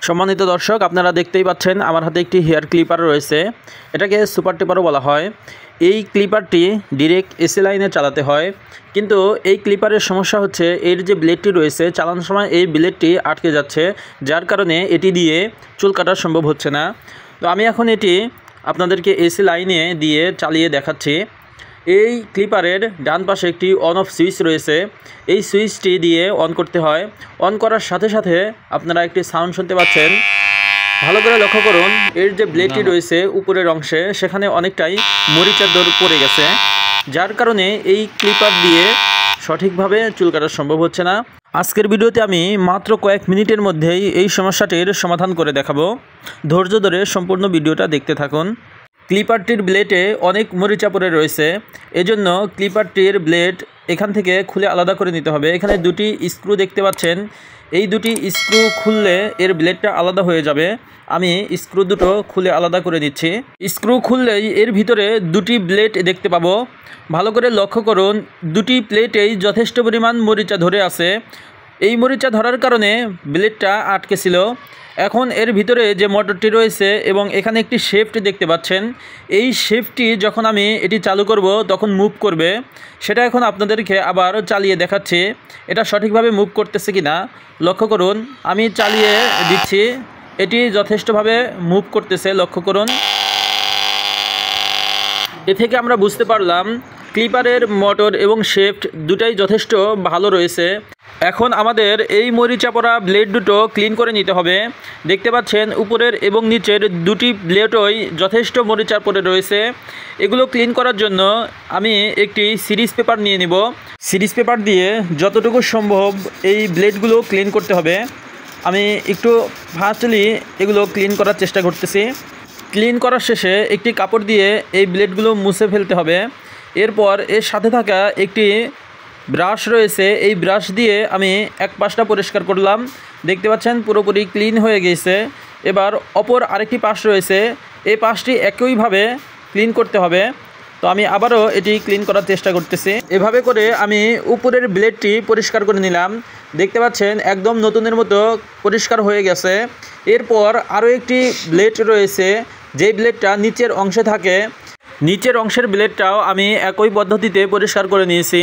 সম্মানিত দর্শক, আপনারা দেখতেই পাচ্ছেন আমার হাতে একটি হেয়ার ক্লিপার রয়েছে। এটাকে সুপার টিপারও বলা হয়। এই ক্লিপারটি ডিরেক্ট এসি লাইনে চালাতে হয়, কিন্তু এই ক্লিপারের সমস্যা হচ্ছে এর যে ব্লেডটি রয়েছে চালানোর সময় এই ব্লেডটি আটকে যাচ্ছে, যার কারণে এটি দিয়ে চুল কাটা সম্ভব হচ্ছে না। তো আমি এখন এটি আপনাদেরকে এসি লাইনে দিয়ে চালিয়ে দেখাচ্ছি। এই ক্লিপারের ডান পাশে একটি অন অফ সুইচ রয়েছে। এই সুইচটি দিয়ে অন করতে হয়। অন করার সাথে সাথে আপনারা একটি সাউন্ড শুনতে পাচ্ছেন। ভালো করে লক্ষ্য করুন, এর যে ব্লেডটি রয়েছে উপরের অংশে সেখানে অনেকটাই মরিচার দর পড়ে গেছে, যার কারণে এই ক্লিপার দিয়ে সঠিকভাবে চুল কাটা সম্ভব হচ্ছে না। আজকের ভিডিওতে আমি মাত্র কয়েক মিনিটের মধ্যেই এই সমস্যাটির সমাধান করে দেখাবো। ধৈর্য ধরে সম্পূর্ণ ভিডিওটা দেখতে থাকুন। ক্লিপারটির ব্লেডে অনেক মরিচা পড়ে রয়েছে, এজন্য ক্লিপারটির ব্লেড এখান থেকে খুলে আলাদা করে নিতে হবে। এখানে দুটি স্ক্রু দেখতে পাচ্ছেন, এই দুটি স্ক্রু খুললে এর ব্লেডটা আলাদা হয়ে যাবে। আমি স্ক্রু দুটো খুলে আলাদা করে দিচ্ছি। স্ক্রু খুললেই এর ভিতরে দুটি ব্লেড দেখতে পাবো। ভালো করে লক্ষ্য করুন, দুটি প্লেটেই যথেষ্ট পরিমাণ মরিচা ধরে আছে। এই মরিচা ধরার কারণে ব্লেডটা আটকে ছিল। এখন এর ভিতরে যে মোটরটি রয়েছে এবং এখানে একটি শেফট দেখতে পাচ্ছেন, এই শেফটটি যখন আমি এটি চালু করব তখন মুভ করবে। সেটা এখন আপনাদেরকে আবার চালিয়ে দেখাচ্ছি এটা সঠিকভাবে মুভ করতেছে কিনা। লক্ষ্য করুন, আমি চালিয়ে দিচ্ছি, এটি যথেষ্টভাবে মুভ করতেছে। লক্ষ্য করুন, এ থেকে আমরা বুঝতে পারলাম ক্লিপারের মোটর এবং শেফট দুটাই যথেষ্ট ভালো রয়েছে। এখন আমাদের এই মরিচা পড়া ব্লেড দুটো ক্লিন করে নিতে হবে। দেখতে পাচ্ছেন উপরের এবং নিচের দুটি ব্লেডই যথেষ্ট মরিচা পড়ে রয়েছে। এগুলো ক্লিন করার জন্য আমি একটি সিরিজ পেপার নিয়ে নিব। সিরিজ পেপার দিয়ে যতটুকু সম্ভব এই ব্লেডগুলো ক্লিন করতে হবে। আমি একটু ফাস্টলি এগুলো ক্লিন করার চেষ্টা করতেছি। ক্লিন করার শেষে একটি কাপড় দিয়ে এই ব্লেডগুলো মুছে ফেলতে হবে। এরপর এর সাথে থাকা একটি ব্রাশ রয়েছে, এই ব্রাশ দিয়ে আমি এক পাশটা পরিষ্কার করলাম। দেখতে পাচ্ছেন পুরোপুরি ক্লিন হয়ে গেছে। এবার অপর আরেকটি পাশ রয়েছে, এই পাশটি একইভাবে ক্লিন করতে হবে। তো আমি আবারও এটি ক্লিন করার চেষ্টা করতেছি। এভাবে করে আমি উপরের ব্লেডটি পরিষ্কার করে নিলাম। দেখতে পাচ্ছেন একদম নতুনের মতো পরিষ্কার হয়ে গেছে। এরপর আরও একটি ব্লেড রয়েছে, যেই ব্লেডটা নিচের অংশে থাকে। নিচের অংশের ব্লেডটাও আমি একই পদ্ধতিতে পরিষ্কার করে নিয়েছি।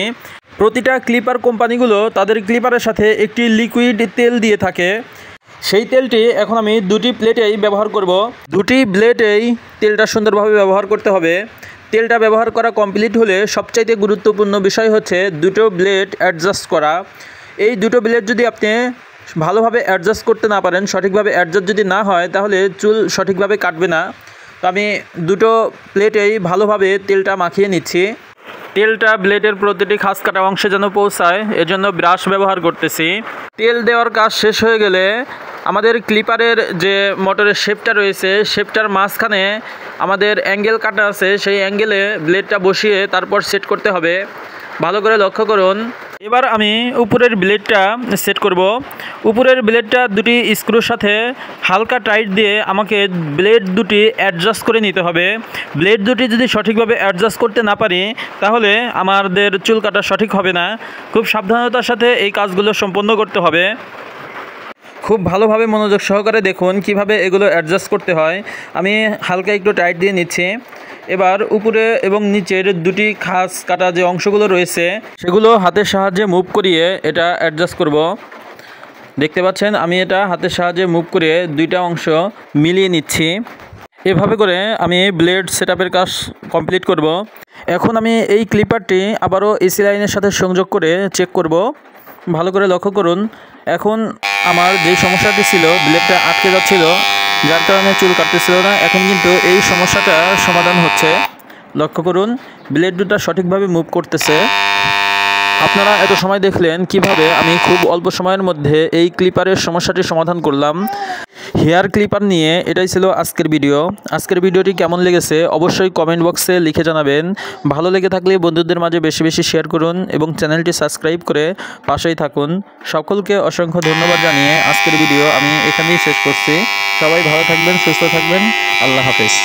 প্রতিটা ক্লিপার কোম্পানিগুলো তাদের ক্লিপারের সাথে একটি লিকুইড তেল দিয়ে থাকে। সেই তেলটি এখন আমি দুটি প্লেটেই ব্যবহার করব। দুটি ব্লেডেই তেলটা সুন্দরভাবে ব্যবহার করতে হবে। তেলটা ব্যবহার করা কমপ্লিট হলে সবচাইতে গুরুত্বপূর্ণ বিষয় হচ্ছে দুটো ব্লেড অ্যাডজাস্ট করা। এই দুটো ব্লেড যদি আপনি ভালোভাবে অ্যাডজাস্ট করতে না পারেন, সঠিকভাবে অ্যাডজাস্ট যদি না হয়, তাহলে চুল সঠিকভাবে কাটবে না। তো আমি দুটো প্লেটেই ভালোভাবে তেলটা মাখিয়ে নিচ্ছি। তেলটা ব্লেডের প্রতিটি খাস কাটা অংশে যেন পৌঁছায়, এজন্য ব্রাশ ব্যবহার করতেছি। তেল দেওয়ার কাজ শেষ হয়ে গেলে আমাদের ক্লিপারের যে মোটরের শেপটা রয়েছে, শেপটার মাঝখানে আমাদের অ্যাঙ্গেল কাটা আছে, সেই অ্যাঙ্গেলে ব্লেডটা বসিয়ে তারপর সেট করতে হবে। ভালো করে লক্ষ্য করুন। এবার আমি উপরের ব্লেডটা সেট করব। উপরের ব্লেডটা দুটি স্ক্রুর সাথে হালকা টাইট দিয়ে আমাকে ব্লেড দুটি অ্যাডজাস্ট করে নিতে হবে। ব্লেড দুটি যদি সঠিকভাবে অ্যাডজাস্ট করতে না পারি, তাহলে আমাদের চুল কাটা সঠিক হবে না। খুব সাবধানতার সাথে এই কাজগুলো সম্পন্ন করতে হবে। খুব ভালোভাবে মনোযোগ সহকারে দেখুন কিভাবে এগুলো অ্যাডজাস্ট করতে হয়। আমি হালকা একটু টাইট দিয়ে নিচ্ছি। এবার উপরে এবং নিচের দুটি খাস কাটা যে অংশগুলো রয়েছে সেগুলো হাতের সাহায্যে মুভ করিয়ে এটা অ্যাডজাস্ট করব। দেখতে পাচ্ছেন আমি এটা হাতের সাহায্যে মুভ করে দুইটা অংশ মিলিয়ে নিচ্ছি। এভাবে করে আমি ব্লেড সেটআপের কাজ কমপ্লিট করব। এখন আমি এই ক্লিপারটি আবারও এসি লাইনের সাথে সংযোগ করে চেক করব। ভালো করে লক্ষ্য করুন, এখন আমার যে সমস্যাটি ছিল, ব্লেডটা আটকে যাচ্ছিল, যার কারণে চুল কাটতেছিল না, এখন কিন্তু এই সমস্যাটা সমাধান হচ্ছে। লক্ষ্য করুন, ব্লেড দুটো সঠিকভাবে মুভ করতেছে। আপনারা এত সময় দেখলেন কিভাবে আমি খুব অল্প সময়ের মধ্যে এই ক্লিপারের সমস্যাটি সমাধান করলাম। হেয়ার ক্লিপার নিয়ে এটাই ছিল আজকের ভিডিও। আজকের ভিডিওটি কেমন লেগেছে অবশ্যই কমেন্ট বক্সে লিখে জানাবেন। ভালো লেগে থাকলে বন্ধুদের মাঝে বেশি বেশি শেয়ার করুন এবং চ্যানেলটি সাবস্ক্রাইব করে পাশেই থাকুন। সকলকে অসংখ্য ধন্যবাদ জানিয়ে আজকের ভিডিও আমি এখানেই শেষ করছি। সবাই ভালো থাকবেন, সুস্থ থাকবেন। আল্লাহ হাফেজ।